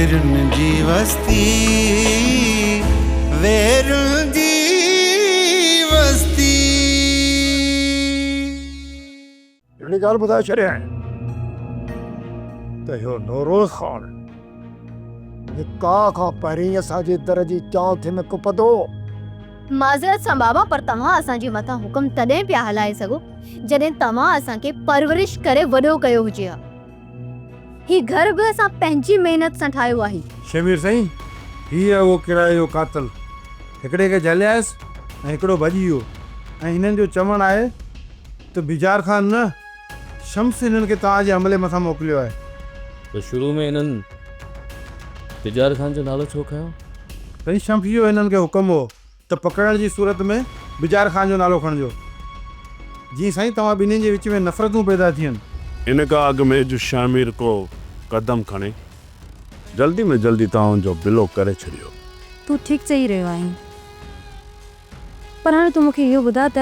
वेरुन जी वस्ती, वेरुन जी वस्ती। हिकिड़ी ॻाल्हि ॿुधाए छॾियां त इहो नौरोज़ ख़ान निकाह खां पहिरीं असांजे दर जी चाल थिए में कुपदो। माज़रत सां बाबा, पर तव्हां असांजे मथां हुकुम तॾहिं पिया हलाए सघो जॾहिं तव्हां असांखे परवरिश करे वॾो कयो हुजे हा। ही घर बि असां पंहिंजी महिनत सां ठाहियो आहे। शमीर साईं, हीअ आहे उहो किराए जो कातिल। हिकिड़े खे झलियासि ऐं हिकिड़ो भॼी वियो। ऐं हिननि जो चवणु आहे त बिजार ख़ान न, शम्स हिननि खे तव्हांजे हमले मथां मोकिलियो आहे। त शुरू में हिननि बिजार ख़ान जो नालो छो खयो? साईं, शम्स जो हिननि खे हुकुम हो त पकड़ण जी सूरत में बिजार ख़ान जो नालो खणिजो, जीअं साईं तव्हां ॿिन्हिनि जे विच में नफ़रतूं पैदा थियनि। इन खां अॻु में जो शामिर को कदम खणे जल्दी में जल्दी तव्हांजो बिलो करे छॾियो। तूं ठीकु चई रहियो आहीं, पर हाणे तूं मूंखे इहो ॿुधा त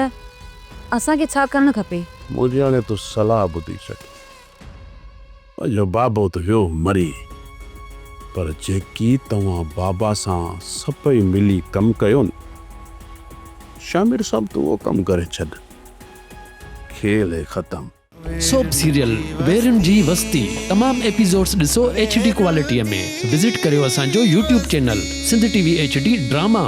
असांखे छा करणु खपे? मुंहिंजी हाणे तूं सलाह ॿुधी छॾ। मुंहिंजो बाबो त वियो मरी, पर जेकी तव्हां बाबा सां सभई मिली कमु कयो न, शामिर साहब तूं उहो कमु करे छॾ। खेल है ख़तम। सोप सीरियल वेरुन जी वस्ती तमाम एपिसोड्स ॾिसो HD क्वालिटीअ में। विज़िट करियो असांजो YouTube channel Sindh TV HD drama.